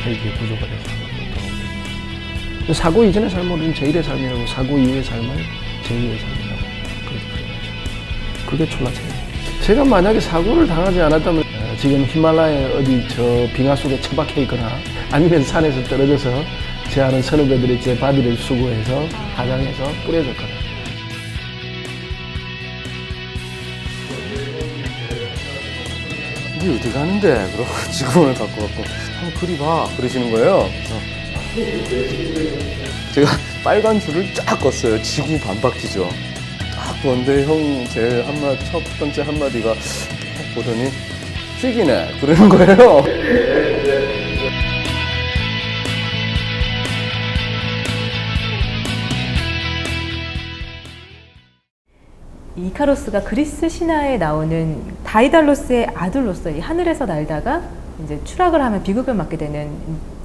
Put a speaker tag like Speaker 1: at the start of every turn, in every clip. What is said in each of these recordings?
Speaker 1: 헬기의 구조가 돼서 돌아옵니다. 사고 이전의 삶을 우리는 제1의 삶이라고, 사고 이후의 삶을 제2의 삶이라고 그렇게 표현하죠. 그게 촐라체예요. 제가 만약에 사고를 당하지 않았다면 지금 히말라야 어디 저 빙하 속에 처박혀 있거나 아니면 산에서 떨어져서 제 아는 선후배들이 제 바디를 수거해서 화장해서 뿌려줄 거다.
Speaker 2: 이게 어디 가는데? 그러고 지구본을 갖고 한번 그리봐 그러시는 거예요. 제가 빨간 줄을 쫙 껐어요. 지구 반바퀴죠. 딱 보는데 형 제일 첫 번째 한마디가 딱 보더니 튀기네 그러는 거예요.
Speaker 3: 이카로스가 그리스 신화에 나오는 다이달로스의 아들로서 이 하늘에서 날다가 이제 추락을 하면 비극을 맞게 되는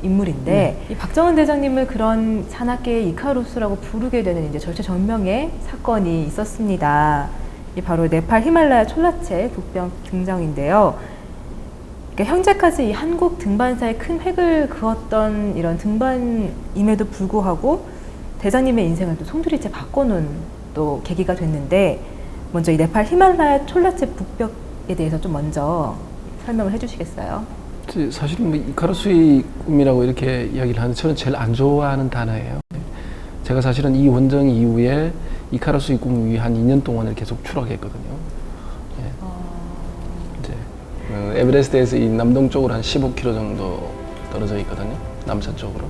Speaker 3: 인물인데 이 박정은 대장님을 그런 산악계의 이카로스라고 부르게 되는 이제 절체절명의 사건이 있었습니다. 이 바로 네팔 히말라야 촐라체 북병 등장인데요. 그러니까 현재까지 이 한국 등반사에 큰 획을 그었던 이런 등반임에도 불구하고 대장님의 인생을 또 송두리째 바꿔놓은 또 계기가 됐는데, 먼저 이 네팔 히말라야 촐라체 북벽에 대해서 좀 먼저 설명을 해주시겠어요?
Speaker 1: 사실은 뭐 이카루스의 꿈이라고 이렇게 이야기를 하는데 저는 제일 안 좋아하는 단어예요. 제가 사실은 이 원정 이후에 이카루스의 꿈 위에 한 2년 동안을 계속 추락했거든요. 이제 에베레스트에서 이 남동쪽으로 한 15km 정도 떨어져 있거든요. 남산 쪽으로.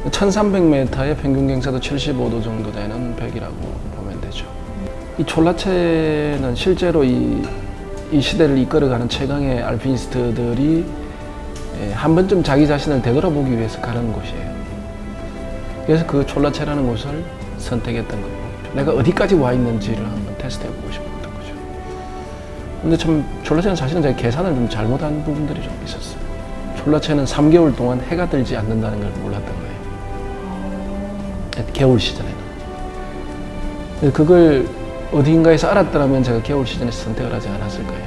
Speaker 1: 1300m의 평균 경사도 75도 정도 되는 벽이라고 보면 되죠. 이 촐라체는 실제로 이 시대를 이끌어가는 최강의 알피니스트들이 한 번쯤 자기 자신을 되돌아보기 위해서 가는 곳이에요. 그래서 그 촐라체라는 곳을 선택했던 거고, 내가 어디까지 와 있는지를 한번 테스트해보고 싶었던 거죠. 근데 참 촐라체는 사실은 제가 계산을 좀 잘못한 부분들이 좀 있었어요. 촐라체는 3개월 동안 해가 들지 않는다는 걸 몰랐던 거예요. 겨울 시즌에는. 그걸 어딘가에서 알았더라면 제가 겨울 시즌에 선택을 하지 않았을 거예요.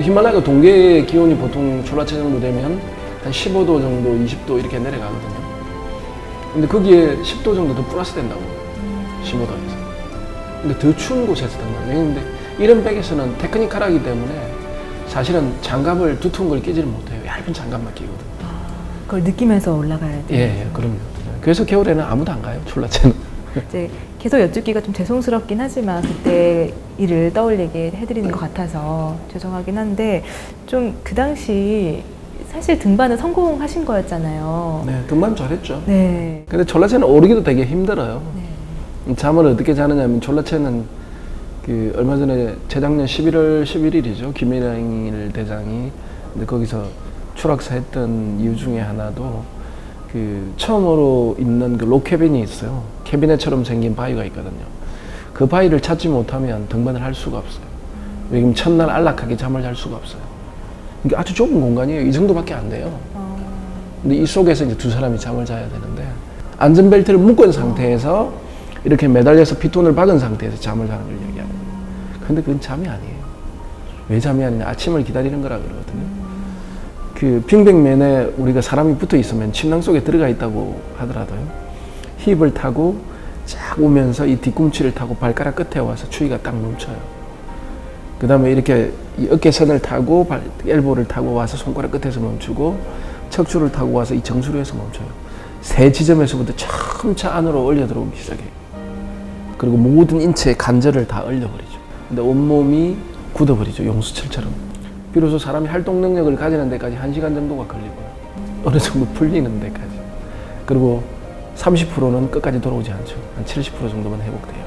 Speaker 1: 히말라야 동계 기온이 보통 촐라체 정도 되면 한 15도 정도, 20도 이렇게 내려가거든요. 근데 거기에 10도 정도 더 플러스 된다고, 15도에서. 근데 더 추운 곳에서 단 말이에요. 근데 이런 백에서는 테크니컬하기 때문에 사실은 장갑을 두터운 걸 끼지를 못해요. 얇은 장갑만 끼거든요.
Speaker 3: 그걸 느끼면서 올라가야 돼요.
Speaker 1: 예, 그럼요. 그래서 겨울에는 아무도 안 가요, 촐라체는.
Speaker 3: 이제 계속 여쭙기가 좀 죄송스럽긴 하지만 그때 일을 떠올리게 해드리는 것 같아서 죄송하긴 한데, 좀 그 당시 사실 등반은 성공하신 거였잖아요.
Speaker 1: 네, 등반 잘했죠.
Speaker 3: 네.
Speaker 1: 근데 촐라체는 오르기도 되게 힘들어요.
Speaker 3: 네.
Speaker 1: 잠을 어떻게 자느냐면, 촐라체는 그 얼마 전에 재작년 11월 11일이죠. 김일영 대장이 근데 거기서 추락사했던 이유 중에 하나도 그 처음으로 있는 그 록캐빈이 있어요. 캐비넷처럼 생긴 바위가 있거든요. 그 바위를 찾지 못하면 등반을 할 수가 없어요. 왜냐면 첫날 안락하게 잠을 잘 수가 없어요. 이게 아주 좁은 공간이에요. 이 정도밖에 안 돼요. 근데 이 속에서 이제 두 사람이 잠을 자야 되는데, 안전벨트를 묶은 상태에서 이렇게 매달려서 피톤을 박은 상태에서 잠을 자는 걸 얘기하는 거예요. 근데 그건 잠이 아니에요. 왜 잠이 아니냐? 아침을 기다리는 거라 그러거든요. 그 빙백면에 우리가 사람이 붙어 있으면 침낭 속에 들어가 있다고 하더라도요, 힙을 타고 쫙 오면서 이 뒤꿈치를 타고 발가락 끝에 와서 추위가 딱 멈춰요. 그 다음에 이렇게 이 어깨선을 타고 엘보를 타고 와서 손가락 끝에서 멈추고, 척추를 타고 와서 이 정수리에서 멈춰요. 세 지점에서부터 점차 안으로 얼려 들어오기 시작해요. 그리고 모든 인체의 관절을 다 얼려버리죠. 근데 온몸이 굳어버리죠, 용수철처럼. 비로소 사람이 활동 능력을 가지는 데까지 1시간 정도가 걸리고요. 어느 정도 풀리는 데까지. 그리고 30%는 끝까지 돌아오지 않죠. 한 70% 정도만 회복돼요.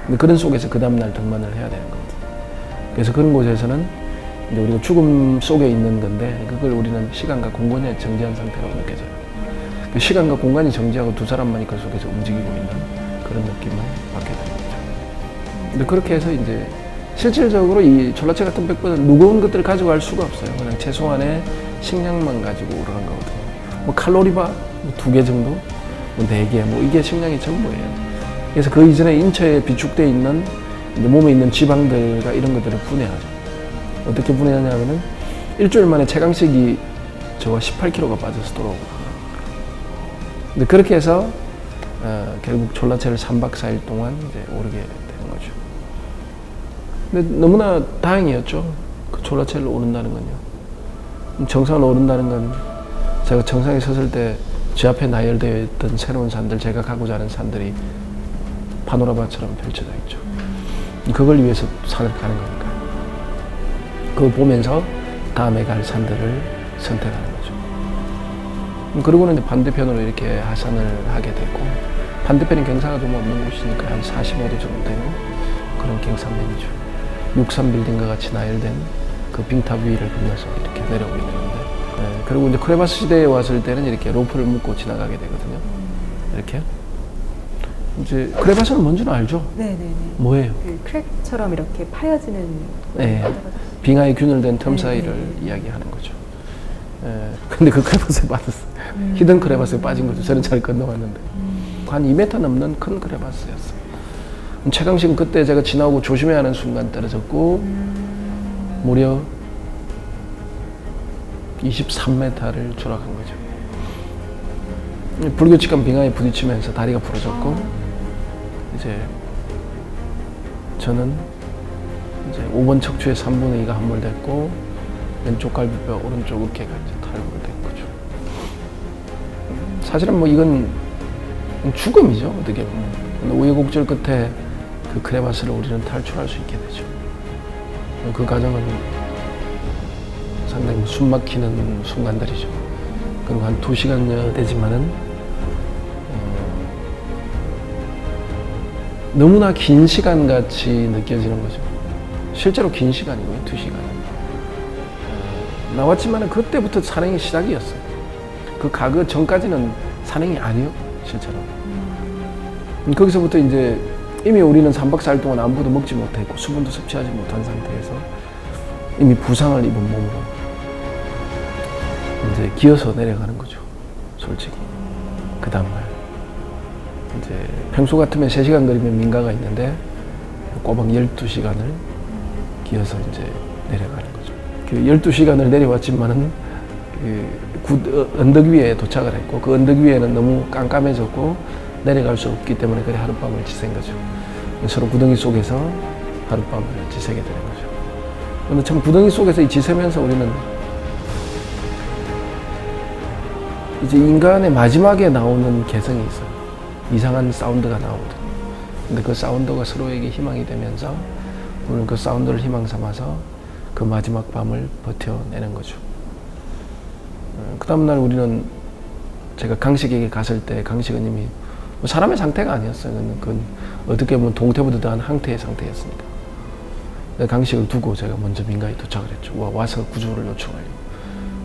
Speaker 1: 근데 그런 속에서 그 다음날 등반을 해야 되는 겁니다. 그래서 그런 곳에서는 이제 우리가 죽음 속에 있는 건데, 그걸 우리는 시간과 공간에 정지한 상태라고 느껴져요. 그 시간과 공간이 정지하고 두 사람만이 그 속에서 움직이고 있는 그런 느낌을 받게 되는 거죠. 근데 그렇게 해서 이제 실질적으로 이 촐라체 같은 백보다는 무거운 것들을 가지고 갈 수가 없어요. 그냥 최소한의 식량만 가지고 올라간 거거든요. 뭐 칼로리바 2개 정도? 뭐 4개, 뭐 이게 식량의 전부예요. 그래서 그 이전에 인체에 비축되어 있는 이제 몸에 있는 지방들과 이런 것들을 분해하죠. 어떻게 분해하냐면은 일주일 만에 최강식이 저와 18kg가 빠져서 돌아오고. 근데 그렇게 해서 결국 졸라체를 3박 4일 동안 이제 오르게 되는 거죠. 근데 너무나 다행이었죠. 그 졸라체를 오른다는 건요. 정상을 오른다는 건 제가 정상에 섰을 때 제 앞에 나열되어 있던 새로운 산들, 제가 가고자 하는 산들이 파노라마처럼 펼쳐져 있죠. 그걸 위해서 산을 가는 거니까. 그걸 보면서 다음에 갈 산들을 선택하는 거죠. 그러고는 반대편으로 이렇게 하산을 하게 되고, 반대편은 경사가 좀 없는 곳이니까 한 45도 정도 되는 그런 경사면이죠. 63 빌딩과 같이 나열된 그 빙탑 위를 건너서 이렇게 내려오게 되는데, 그리고 이제 크레바스 시대에 왔을 때는 이렇게 로프를 묶고 지나가게 되거든요. 이렇게. 이제 크레바스는 뭔지는 알죠?
Speaker 3: 네네네.
Speaker 1: 뭐예요?
Speaker 3: 그 크랙처럼 이렇게 파여지는.
Speaker 1: 네, 빙하에 균열된 틈 사이를 이야기하는 거죠. 근데 그 크레바스에 빠졌어요. 히든 크레바스에 빠진 거죠. 저는 잘 건너왔는데. 한 2m 넘는 큰 크레바스였어요. 최강식은 그때 제가 지나오고 조심해야 하는 순간 떨어졌고, 무려 23m를 추락한 거죠. 불규칙한 빙하에 부딪히면서 다리가 부러졌고, 이제 저는 이제 5번 척추의 3분의 2가 함몰됐고, 왼쪽 갈비뼈, 오른쪽 어깨가 이제 탈골된 거죠. 사실은 뭐 이건 죽음이죠, 어떻게 보면. 우여곡절 끝에 그 크레바스를 우리는 탈출할 수 있게 되죠. 그 과정은 상당히 숨 막히는 순간들이죠. 그리고 한 2시간여 되지만은 너무나 긴 시간 같이 느껴지는 거죠. 실제로 긴 시간이고요, 2시간은. 나왔지만은 그때부터 산행이 시작이었어요. 그 전까지는 산행이 아니요, 실제로. 거기서부터 이제 이미 우리는 3박 4일 동안 아무것도 먹지 못했고 수분도 섭취하지 못한 상태에서 이미 부상을 입은 몸으로 이제 기어서 내려가는 거죠, 솔직히. 그 다음날 이제 평소 같으면 3시간 거리면 민가가 있는데 꼬박 12시간을 기어서 이제 내려가는 거죠. 그 12시간을 내려왔지만은 그 언덕 위에 도착을 했고, 그 언덕 위에는 너무 깜깜해졌고 내려갈 수 없기 때문에 그래 하룻밤을 지샌 거죠. 서로 구덩이 속에서 하룻밤을 지새게 되는 거죠. 근데 참 구덩이 속에서 지새면서 우리는 이제 인간의 마지막에 나오는 개성이 있어요. 이상한 사운드가 나오거든요. 근데 그 사운드가 서로에게 희망이 되면서 우리는 그 사운드를 희망 삼아서 그 마지막 밤을 버텨내는 거죠. 그 다음날 우리는 제가 강식에게 갔을 때 강식은 이미 뭐 사람의 상태가 아니었어요. 그건 어떻게 보면 동태보다 더한 항태의 상태였으니까. 강식을 두고 제가 먼저 민가에 도착을 했죠. 와서 구조를 요청하려고.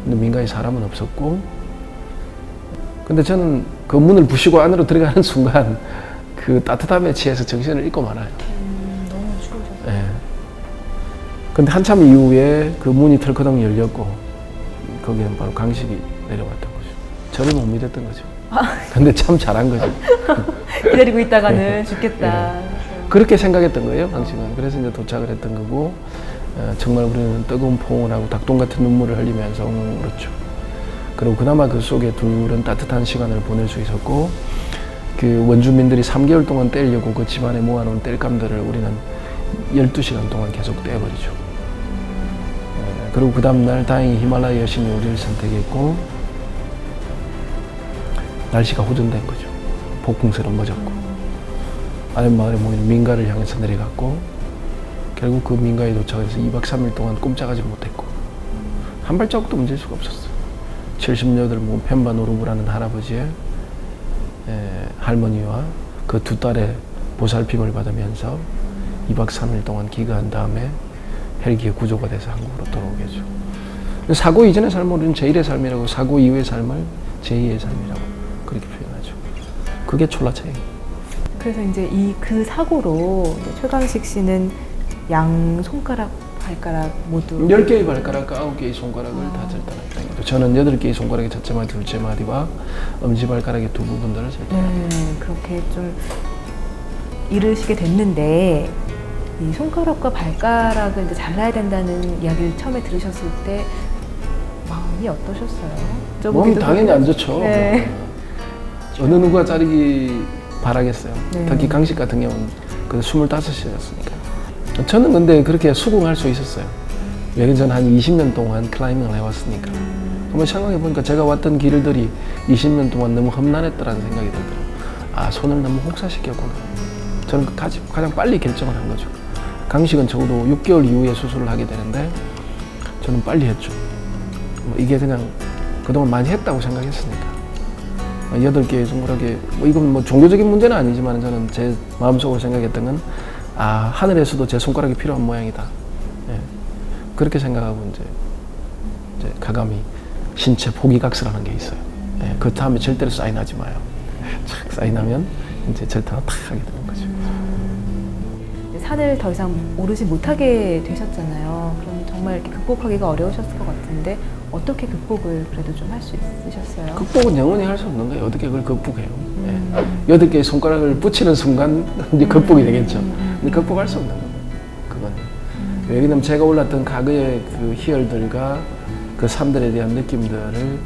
Speaker 1: 근데 민가에 사람은 없었고, 근데 저는 그 문을 부시고 안으로 들어가는 순간 그 따뜻함에 취해서 정신을 잃고 말아요.
Speaker 3: 너무 추우셨어요.
Speaker 1: 예. 근데 한참 이후에 그 문이 털커덩 열렸고, 거기는 바로 강식이 내려왔던 거죠. 저를 못 믿었던 거죠. 근데 참 잘한 거죠.
Speaker 3: 기다리고 있다가는 죽겠다.
Speaker 1: 그렇게 생각했던 거예요, 강식은. 그래서 이제 도착을 했던 거고, 정말 우리는 뜨거운 포옹을 하고 닭똥 같은 눈물을 흘리면서 울었죠. 그리고 그나마 그 속에 둘은 따뜻한 시간을 보낼 수 있었고, 그 원주민들이 3개월 동안 떼려고 그 집안에 모아놓은 땔감들을 우리는 12시간 동안 계속 떼어버리죠. 그리고 그 다음날 다행히 히말라야 여신이 우리를 선택했고, 날씨가 호전된 거죠. 폭풍처럼 멎었고, 아랫마을에 모이는 민가를 향해서 내려갔고, 결국 그 민가에 도착해서 2박 3일 동안 꼼짝하지 못했고, 한 발자국도 움직일 수가 없었어요. 78 펜바 노루부라는 할아버지의 할머니와 그 2딸의 보살핌을 받으면서 2박 3일 동안 기거한 다음에 헬기에 구조가 돼서 한국으로 돌아오겠죠. 사고 이전의 삶을 우리는 제1의 삶이라고, 사고 이후의 삶을 제2의 삶이라고 그렇게 표현하죠. 그게 촐라체예요.
Speaker 3: 그래서 이제 그 사고로 이제 최강식 씨는 양 손가락, 발가락 모두
Speaker 1: 10개의 발가락과 9개의 손가락을 다 절단했다. 저는 8개의 손가락의 첫째 마디, 둘째 마디와 엄지발가락의 두 부분들을 절대합니다.
Speaker 3: 그렇게 좀 이르시게 됐는데 이 손가락과 발가락을 이제 잘라야 된다는 이야기를 처음에 들으셨을 때 마음이 어떠셨어요?
Speaker 1: 몸이 당연히 안 좋죠.
Speaker 3: 네.
Speaker 1: 어느 누가 자르기 바라겠어요.
Speaker 3: 네.
Speaker 1: 특히 강식 같은 경우는 그 25이었으니까. 저는 근데 그렇게 수긍할 수 있었어요. 왜냐면 저는 한 20년 동안 클라이밍을 해왔으니까. 한번 생각해보니까 제가 왔던 길들이 20년 동안 너무 험난했더라는 생각이 들더라고요. 아, 손을 너무 혹사시켰구나. 저는 가장 빨리 결정을 한 거죠. 강식은 적어도 6개월 이후에 수술을 하게 되는데 저는 빨리 했죠. 이게 그냥 그동안 많이 했다고 생각했으니까. 8개의 손가락에, 이건 종교적인 문제는 아니지만 저는 제 마음속으로 생각했던 건, 아, 하늘에서도 제 손가락이 필요한 모양이다. 예. 그렇게 생각하고 이제 가감히 신체 포기각서라는 게 있어요. 예. 그 다음에 절대로 사인하지 마요. 착 사인하면 이제 절타가 탁 하게 되는 거죠.
Speaker 3: 산을 더 이상 오르지 못하게 되셨잖아요. 그럼 정말 이렇게 극복하기가 어려우셨을 것 같은데 어떻게 극복을 그래도 좀 할 수 있으셨어요?
Speaker 1: 극복은 영원히 할 수 없는 거예요. 어떻게 그걸 극복해요? 예. 8개의 손가락을 붙이는 순간 이제 극복이 되겠죠. 근데 극복할 수 없는 거예요. 그건. 왜냐면 제가 올랐던 과거의 그 희열들과 그 삶들에 대한 느낌들을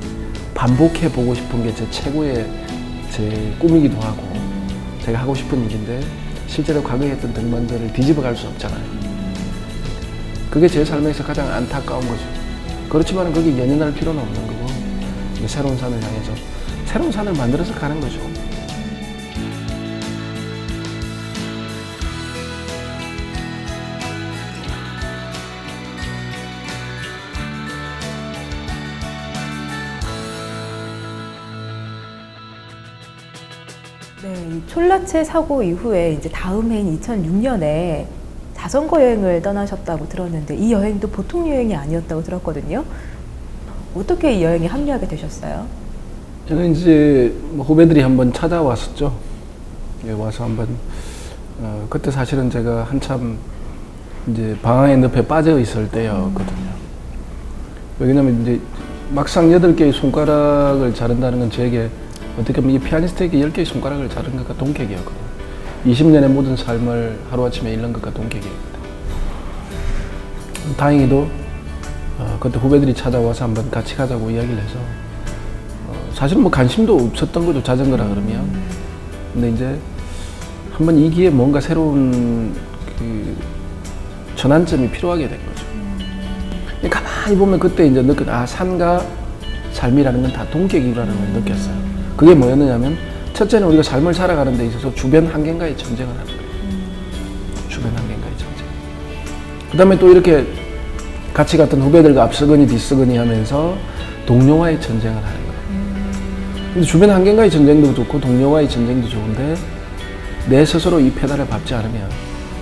Speaker 1: 반복해 보고 싶은 게 제 최고의 제 꿈이기도 하고 제가 하고 싶은 일인데 실제로 과거에 했던 등반들을 뒤집어 갈 수 없잖아요. 그게 제 삶에서 가장 안타까운 거죠. 그렇지만 그게 연연할 필요는 없는 거고 새로운 산을 향해서 새로운 산을 만들어서 가는 거죠.
Speaker 3: 네, 이 촐라체 사고 이후에 이제 다음 해인 2006년에 자전거 여행을 떠나셨다고 들었는데 이 여행도 보통 여행이 아니었다고 들었거든요. 어떻게 이 여행에 합류하게 되셨어요?
Speaker 1: 저는 이제 후배들이 한번 찾아왔었죠. 예, 와서 한번 그때 사실은 제가 한참 이제 방황의 늪에 빠져 있을 때였거든요. 왜냐면 이제 막상 8개의 손가락을 자른다는 건 저에게 어떻게 보면 이 피아니스트에게 10개의 손가락을 자른 것과 동격이었거든요. 20년의 모든 삶을 하루아침에 잃는 것과 동격이었거든요. 다행히도 그때 후배들이 찾아와서 한번 같이 가자고 이야기를 해서 사실 관심도 없었던 거죠, 자전거라 그러면. 근데 이제 한번 이 기회에 뭔가 새로운 그 전환점이 필요하게 된 거죠. 가만히 보면 그때 이제 산과 삶이라는 건 다 동격이라는 걸 느꼈어요. 그게 뭐였느냐면 첫째는 우리가 삶을 살아가는 데 있어서 주변 환경과의 전쟁을 하는 거예요. 주변 환경과의 전쟁. 그 다음에 또 이렇게 같이 갔던 후배들과 앞서거니 뒤서거니 하면서 동료와의 전쟁을 하는 거예요. 근데 주변 환경과의 전쟁도 좋고 동료와의 전쟁도 좋은데 내 스스로 이 페달을 밟지 않으면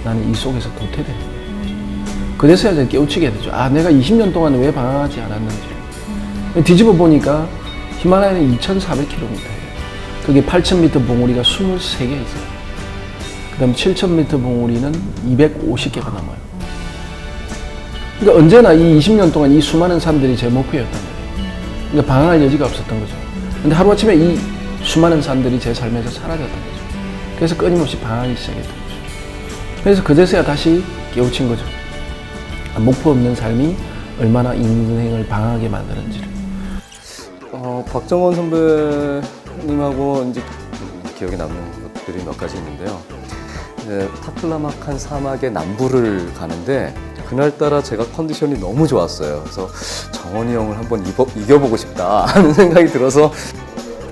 Speaker 1: 나는 이 속에서 도태되는 거예요. 그래서야 이제 깨우치게 되죠. 아, 내가 20년 동안 왜 방황하지 않았는지. 뒤집어 보니까 히말라야는 2,400km예요. 그게 8,000m 봉우리가 23개 있어요. 그 다음 7,000m 봉우리는 250개가 넘어요. 그러니까 언제나 이 20년 동안 이 수많은 산들이 제 목표였던 거예요. 그러니까 방황할 여지가 없었던 거죠. 근데 하루아침에 이 수많은 산들이 제 삶에서 사라졌던 거죠. 그래서 끊임없이 방황하기 시작했던 거죠. 그래서 그제서야 다시 깨우친 거죠. 목표 없는 삶이 얼마나 인생을 방황하게 만드는지를.
Speaker 2: 박정원 선배님하고 이제 기억에 남는 것들이 몇 가지 있는데요. 타클라마칸 사막의 남부를 가는데 그날따라 제가 컨디션이 너무 좋았어요. 그래서 정원이 형을 한번 이겨보고 싶다 하는 생각이 들어서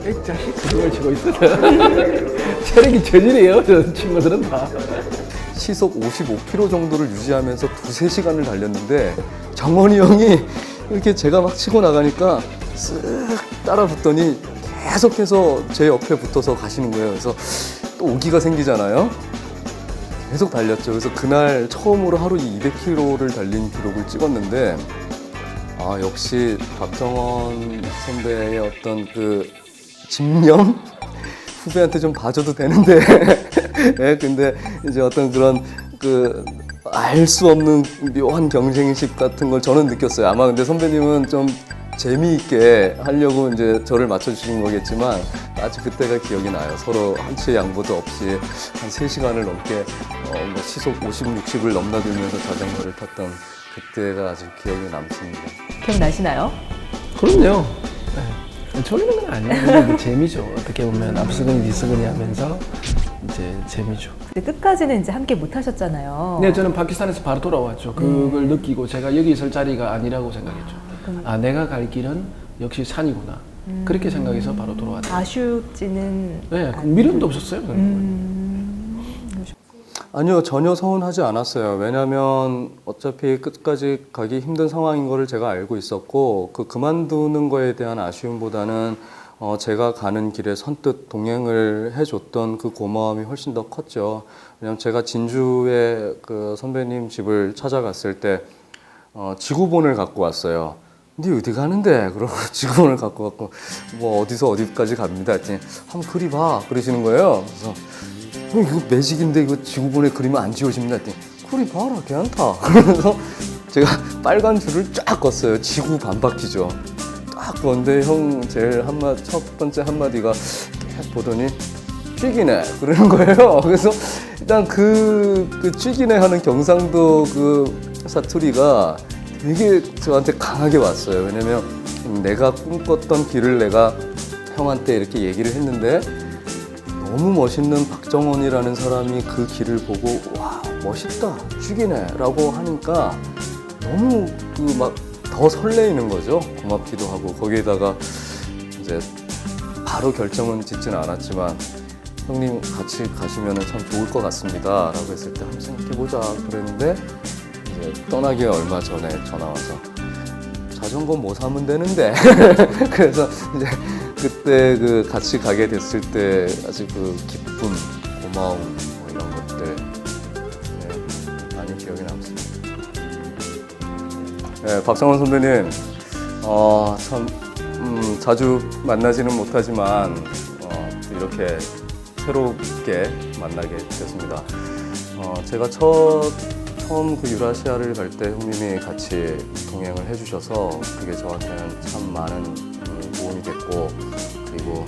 Speaker 1: 이 자식 그걸 치고 있어요. 체력이 저질이에요, 저 친구들은 다.
Speaker 2: 시속 55km 정도를 유지하면서 2-3시간을 달렸는데 정원이 형이 이렇게 제가 막 치고 나가니까 쓱 따라 붙더니 계속해서 제 옆에 붙어서 가시는 거예요. 그래서 또 오기가 생기잖아요. 계속 달렸죠. 그래서 그날 처음으로 하루 200km를 달린 기록을 찍었는데 역시 박정원 선배의 어떤 그 집념? 후배한테 좀 봐줘도 되는데 네, 근데 이제 어떤 그런 그 알 수 없는 묘한 경쟁의식 같은 걸 저는 느꼈어요. 아마 근데 선배님은 좀 재미있게 하려고 이제 저를 맞춰주신 거겠지만 아직 그때가 기억이 나요. 서로 한치의 양보도 없이 한 3시간을 넘게 뭐 시속 50, 60을 넘나들면서 자전거를 탔던 그때가 아직 기억에 남습니다.
Speaker 3: 기억나시나요?
Speaker 1: 그럼요. 네. 졸리는 건 아니에요. 근데 재미죠. 어떻게 보면 앞서거니 뒤서거니 하면서 이제 재미죠.
Speaker 3: 근데 끝까지는 이제 함께 못 하셨잖아요.
Speaker 1: 네, 저는 파키스탄에서 바로 돌아왔죠. 그걸 느끼고 제가 여기 있을 자리가 아니라고 생각했죠. 아, 내가 갈 길은 역시 산이구나. 그렇게 생각해서 바로 돌아왔죠.
Speaker 3: 아쉽지는
Speaker 1: 네, 미련도 없었어요.
Speaker 2: 아니요, 전혀 서운하지 않았어요. 왜냐하면 어차피 끝까지 가기 힘든 상황인 거를 제가 알고 있었고 그만두는 거에 대한 아쉬움보다는 제가 가는 길에 선뜻 동행을 해줬던 그 고마움이 훨씬 더 컸죠. 왜냐하면 제가 진주에 그 선배님 집을 찾아갔을 때 지구본을 갖고 왔어요. 근데 어디 가는데? 그러고 지구본을 갖고 왔고 뭐 어디서 어디까지 갑니다 했더니 한번 그려봐 그러시는 거예요. 그래서 이거 매직인데 이거 지구본에 그리면 안 지워집니다 했더니 그려봐라 괜찮다. 그래서 제가 빨간 줄을 쫙 껐어요. 지구 반바퀴죠. 딱 그런데 형 제일 첫 번째 한마디가 계속 보더니 쥐기네 그러는 거예요. 그래서 일단 그 쥐기네 하는 경상도 그 사투리가 되게 저한테 강하게 왔어요. 왜냐면 내가 꿈꿨던 길을 내가 형한테 이렇게 얘기를 했는데 너무 멋있는 박정원이라는 사람이 그 길을 보고 와 멋있다 쥐기네 라고 하니까 너무 막 더 설레이는 거죠. 고맙기도 하고 거기에다가 이제 바로 결정은 짓지는 않았지만 형님 같이 가시면 참 좋을 것 같습니다 라고 했을 때 한번 생각해보자 그랬는데 이제 떠나기 얼마 전에 전화 와서 자전거 뭐 사면 되는데 그래서 이제 그때 그 같이 가게 됐을 때 아주 그 기쁨, 고마움 뭐 이런 것들 네, 많이 기억에 남습니다. 네, 박정원 선배님 참 자주 만나지는 못하지만 이렇게 새롭게 만나게 됐습니다. 제가 처음 그 유라시아를 갈 때 형님이 같이 동행을 해주셔서 그게 저한테는 참 많은 도움이 됐고 그리고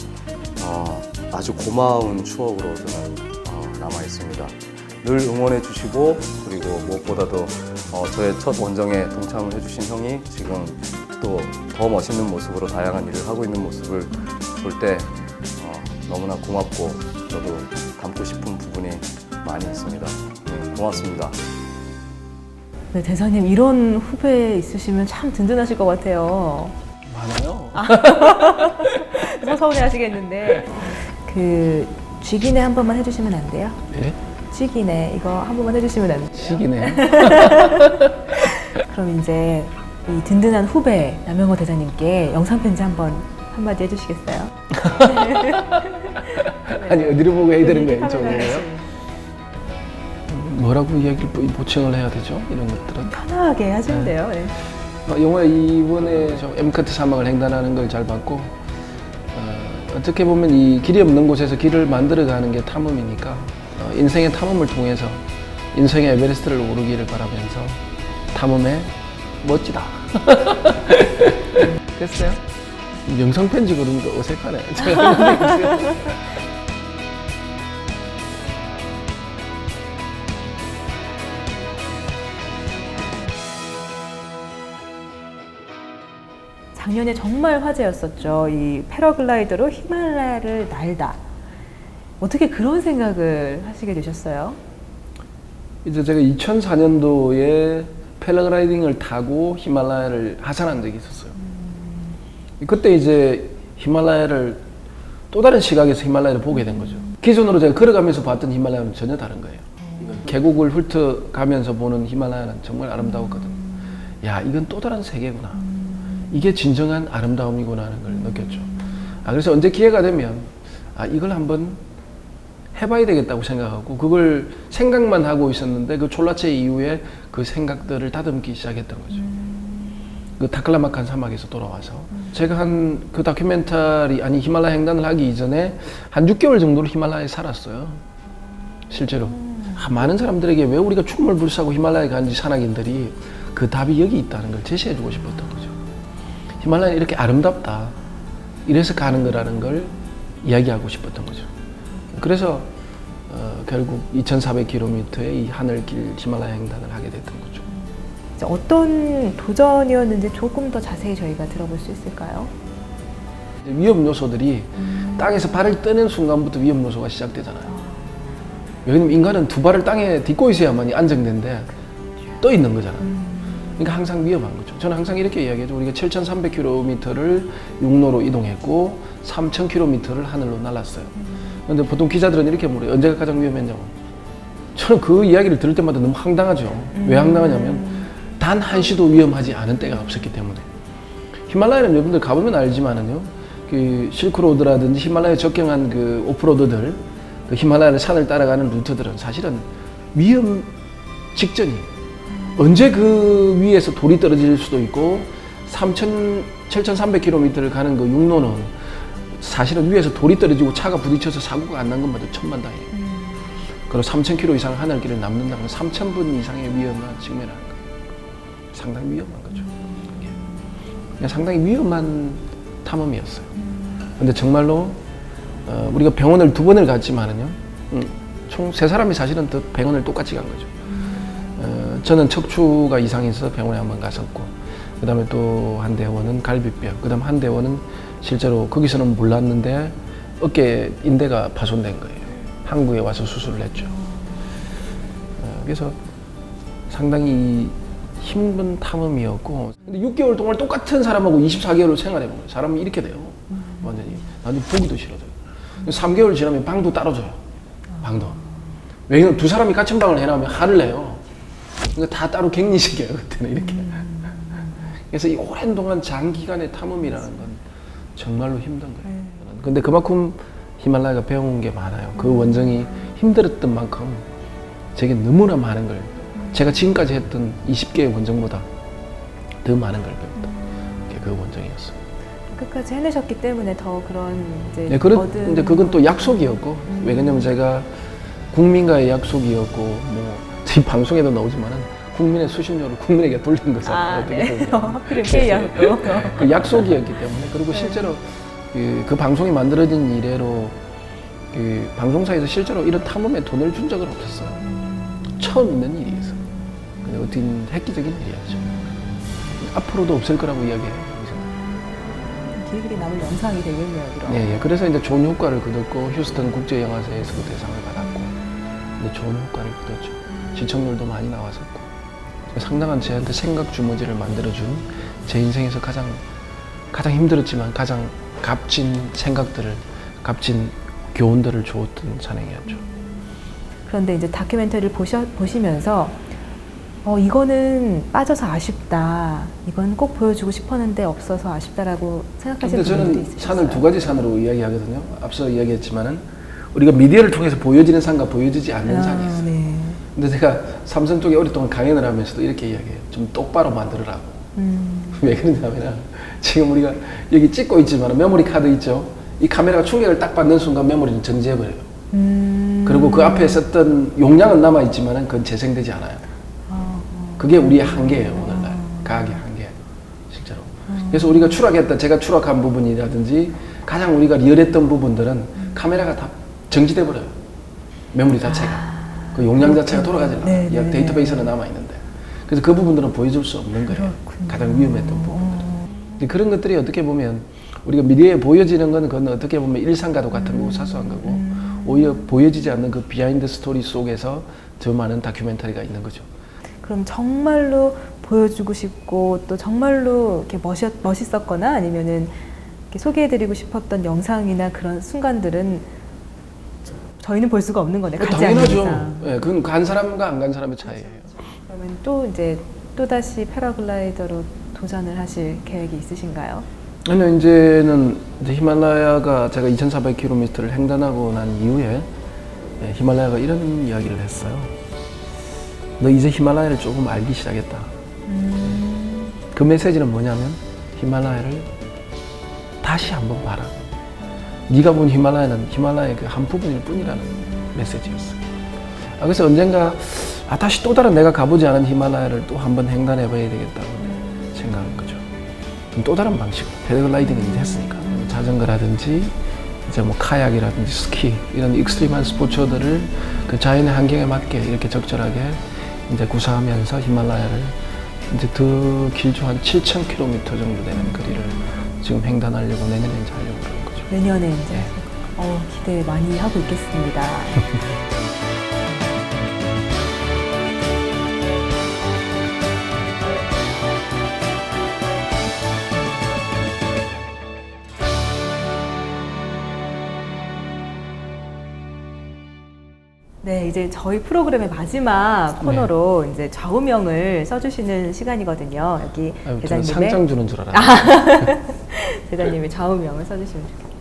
Speaker 2: 아주 고마운 추억으로 저는 남아 있습니다. 늘 응원해 주시고 그리고 무엇보다도 저의 첫 원정에 동참을 해주신 형이 지금 또 더 멋있는 모습으로 다양한 일을 하고 있는 모습을 볼 때 너무나 고맙고 저도 닮고 싶은 부분이 많이 있습니다. 네, 고맙습니다.
Speaker 3: 네, 대사님 이런 후배 있으시면 참 든든하실 것 같아요.
Speaker 1: 많아요.
Speaker 3: 서운해 하시겠는데 그 쥐기네 한 번만 해주시면 안 돼요?
Speaker 1: 네?
Speaker 3: 쥐기네 이거 한 번만 해주시면 안 돼요?
Speaker 1: 시기네.
Speaker 3: 그럼 이제 이 든든한 후배 남영호 대사님께 영상 편지 한마디 해주시겠어요?
Speaker 1: 아니 어디를 보고 해야 되는 거예요?
Speaker 3: 카메라
Speaker 1: 저거예요?
Speaker 3: 하시면.
Speaker 1: 뭐라고 이야기를 보충을 해야 되죠? 이런 것들은.
Speaker 3: 편하게 하시면 돼요. 네.
Speaker 1: 영화 이번에 저 엠카트 사막을 횡단하는 걸 잘 봤고 어떻게 보면 이 길이 없는 곳에서 길을 만들어가는 게 탐험이니까 인생의 탐험을 통해서 인생의 에베레스트를 오르기를 바라면서 탐험에 멋지다. 됐어요? 영상 편지 그런 거 어색하네.
Speaker 3: 작년에 정말 화제였었죠. 이 패러글라이더로 히말라야를 날다. 어떻게 그런 생각을 하시게 되셨어요?
Speaker 1: 이제 제가 2004년도에 패러글라이딩을 타고 히말라야를 하산한 적이 있었어요. 그때 이제 히말라야를 또 다른 시각에서 히말라야를 보게 된 거죠. 기존으로 제가 걸어가면서 봤던 히말라야는 전혀 다른 거예요. 계곡을 훑어가면서 보는 히말라야는 정말 아름다웠거든요. 야, 이건 또 다른 세계구나. 이게 진정한 아름다움이구나 하는 걸 느꼈죠. 그래서 언제 기회가 되면 이걸 한번 해봐야 되겠다고 생각하고 그걸 생각만 하고 있었는데 그 촐라체 이후에 그 생각들을 다듬기 시작했던 거죠. 그 타클라마칸 사막에서 돌아와서 제가 한 그 다큐멘터리 히말라야 횡단을 하기 이전에 한 6개월 정도를 히말라야에 살았어요. 실제로 많은 사람들에게 왜 우리가 춤을 불사고 히말라야에 가는지 산악인들이 그 답이 여기 있다는 걸 제시해주고 싶었던 거죠. 히말라야는 이렇게 아름답다. 이래서 가는 거라는 걸 이야기하고 싶었던 거죠. 그래서 결국 2,400km의 이 하늘길 히말라야 횡단을 하게 됐던 거죠.
Speaker 3: 이제 어떤 도전이었는지 조금 더 자세히 저희가 들어볼 수 있을까요?
Speaker 1: 위험 요소들이 땅에서 발을 떼는 순간부터 위험 요소가 시작되잖아요. 왜냐면 인간은 두 발을 땅에 딛고 있어야만이 안정된데 떠 있는 거잖아요. 그러니까 항상 위험한 거죠. 저는 항상 이렇게 이야기하죠. 우리가 7,300km를 육로로 이동했고 3,000km를 하늘로 날았어요. 그런데 보통 기자들은 이렇게 물어요. 언제가 가장 위험했냐고. 저는 그 이야기를 들을 때마다 너무 황당하죠. 왜 황당하냐면 단 한시도 위험하지 않은 때가 없었기 때문에. 히말라야는 여러분들 가보면 알지만은요. 그 실크로드라든지 히말라야 적경한 그 오프로드들, 그 히말라야 산을 따라가는 루트들은 사실은 위험 직전이에요. 언제 그 위에서 돌이 떨어질 수도 있고 7,300km를 가는 그 육로는 사실은 위에서 돌이 떨어지고 차가 부딪혀서 사고가 안 난 것마다 천만다행이에요. 그리고 3,000km 이상 하늘길을 남는다면 3,000분 이상의 위험한 직면을 하는 거예요. 상당히 위험한 거죠. 그게. 상당히 위험한 탐험이었어요. 근데 정말로 우리가 병원을 2번을 갔지만은요, 총 3사람이 사실은 더 병원을 똑같이 간 거죠. 저는 척추가 이상이 있어서 병원에 한번 갔었고, 그 다음에 또 한 대원은 갈비뼈, 그 다음 한 대원은 실제로 거기서는 몰랐는데 어깨 인대가 파손된 거예요. 한국에 와서 수술을 했죠. 그래서 상당히 힘든 탐험이었고, 근데 6개월 동안 똑같은 사람하고 24개월을 생활해본 거예요. 사람이 이렇게 돼요. 완전히. 나중에 보기도 싫어져요. 3개월 지나면 방도 따로줘요. 방도. 왜냐면 두 사람이 같은 방을 해놓으면 화를 내요. 그러니까 다 따로 격리시켜요, 그때는 이렇게. 그래서 이 오랜 동안 장기간의 탐험이라는 건 정말로 힘든 거예요. 근데 그만큼 히말라야가 배운 게 많아요. 그 원정이 힘들었던 만큼 제게 너무나 많은 걸, 제가 지금까지 했던 20개의 원정보다 더 많은 걸 배웠다. 그게 그 원정이었어요.
Speaker 3: 끝까지 해내셨기 때문에 더 그런 이제
Speaker 1: 네, 근데 그건 또 약속이었고, 왜냐면 제가 국민과의 약속이었고, 뭐, 이 방송에도 나오지만은 국민의 수신료를 국민에게 돌린 거잖아요. 어떻게 보면.
Speaker 3: 하필 회의하고.
Speaker 1: 그 약속이었기 때문에. 그리고 실제로 그 방송이 만들어진 이래로 그 방송사에서 실제로 이런 탐험에 돈을 준 적은 없었어요. 처음 있는 일이었어요. 근데 어떻게 획기적인 일이었죠. 앞으로도 없을 거라고 이야기해요.
Speaker 3: 길이 남을 영상이 되겠네요, 그럼.
Speaker 1: 예. 그래서 이제 좋은 효과를 거뒀고 휴스턴 국제영화제에서도 대상을 받았고, 근데 좋은 효과를 거뒀죠. 시청률도 많이 나왔었고, 상당한 저한테 생각 주머니를 만들어준 제 인생에서 가장 힘들었지만 가장 값진 생각들을, 값진 교훈들을 주었던 산행이었죠.
Speaker 3: 그런데 이제 다큐멘터리를 보시면서 이거는 빠져서 아쉽다. 이건 꼭 보여주고 싶었는데 없어서 아쉽다라고 생각하시는 분들도
Speaker 1: 근데 저는
Speaker 3: 있으셨어요?
Speaker 1: 산을 두 가지 산으로 이야기하거든요. 앞서 이야기했지만은 우리가 미디어를 통해서 보여지는 산과 보여지지 않는 산이 있어요.
Speaker 3: 네.
Speaker 1: 근데 제가 삼성 쪽에 오랫동안 강연을 하면서도 이렇게 이야기해요. 좀 똑바로 만들으라고. 왜 그러냐면 지금 우리가 여기 찍고 있지만 메모리 카드 있죠. 이 카메라가 충격을 딱 받는 순간 메모리는 정지해버려요. 그리고 그 앞에 썼던 용량은 남아있지만 그건 재생되지 않아요. 그게 우리의 한계예요, 오늘날. 과학의 한계, 실제로. 그래서 우리가 제가 추락한 부분이라든지 가장 우리가 리얼했던 부분들은 카메라가 다 정지돼 버려요. 메모리 자체가. 그 용량 자체가 돌아가지 않아요.
Speaker 3: 네.
Speaker 1: 데이터베이스는 남아있는데. 그래서 그 부분들은 보여줄 수 없는 거예요.
Speaker 3: 그렇군요.
Speaker 1: 가장 위험했던 부분들은. 그런 것들이 어떻게 보면 우리가 미디어에 보여지는 건 그건 어떻게 보면 일상과도 같은 거고 사소한 거고, 오히려 보여지지 않는 그 비하인드 스토리 속에서 더 많은 다큐멘터리가 있는 거죠.
Speaker 3: 그럼 정말로 보여주고 싶고 또 정말로 이렇게 멋있었거나 아니면은 이렇게 소개해드리고 싶었던 영상이나 그런 순간들은 저희는 볼 수가 없는 거네요. 가지 않는
Speaker 1: 당연하죠.
Speaker 3: 이상.
Speaker 1: 예, 그건 간 사람과 안 간 사람의 차이예요.
Speaker 3: 그러면 또 이제 또다시 패러글라이더로 도전을 하실 계획이 있으신가요?
Speaker 1: 아니요, 이제는 히말라야가 제가 2,400km를 횡단하고 난 이후에 히말라야가 이런 이야기를 했어요. 너 이제 히말라야를 조금 알기 시작했다. 그 메시지는 뭐냐면 히말라야를 다시 한번 봐라. 네가 본 히말라야는 히말라야의 그 한 부분일 뿐이라는 메시지였어요. 그래서 언젠가 다시 또 다른 내가 가보지 않은 히말라야를 또 한번 횡단해 봐야 되겠다고 생각한 거죠. 또 다른 방식, 패러글라이딩은 이제 했으니까 자전거라든지 이제 뭐 카약이라든지 스키 이런 익스트림한 스포츠들을 그 자연의 환경에 맞게 이렇게 적절하게 이제 구사하면서 히말라야를 이제 더 길죠 한 7,000km 정도 되는 거리를 지금 횡단하려고 내년에 이제 하려고 그러는 거죠.
Speaker 3: 내년에 이제 기대 많이 하고 있겠습니다. 네, 이제 저희 프로그램의 마지막 코너로 이제 좌우명을 써주시는 시간이거든요. 여기
Speaker 1: 저는
Speaker 3: 대장님의
Speaker 1: 상장 주는 줄 알았는데.
Speaker 3: 대장님이 좌우명을 써주시면 좋겠습니다.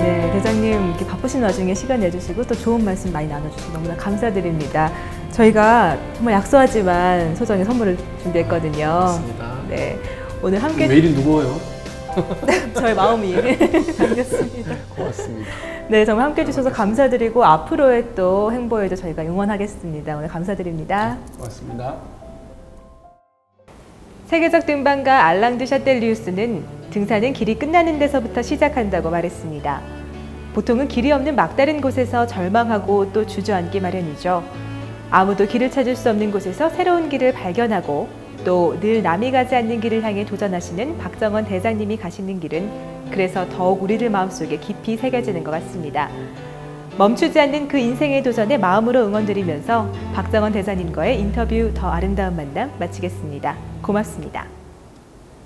Speaker 3: 네, 대장님 이렇게 바쁘신 와중에 시간 내주시고 또 좋은 말씀 많이 나눠주셔서 너무나 감사드립니다. 저희가 정말 약소하지만 소정의 선물을 준비했거든요.
Speaker 1: 맞습니다.
Speaker 3: 네, 오늘 함께
Speaker 1: 메일이 누구예요?
Speaker 3: 저의 마음이 담겼습니다.
Speaker 1: 고맙습니다.
Speaker 3: 네, 정말 함께 해주셔서 감사드리고 앞으로의 또 행보에도 저희가 응원하겠습니다. 오늘 감사드립니다.
Speaker 1: 고맙습니다.
Speaker 3: 세계적 등반가 알랑 드 샤텔리우스는 등산은 길이 끝나는 데서부터 시작한다고 말했습니다. 보통은 길이 없는 막다른 곳에서 절망하고 또 주저앉기 마련이죠. 아무도 길을 찾을 수 없는 곳에서 새로운 길을 발견하고 또 늘 남이 가지 않는 길을 향해 도전하시는 박정원 대장님이 가시는 길은 그래서 더욱 우리들 마음속에 깊이 새겨지는 것 같습니다. 멈추지 않는 그 인생의 도전에 마음으로 응원드리면서 박정원 대장님과의 인터뷰 더 아름다운 만남 마치겠습니다. 고맙습니다.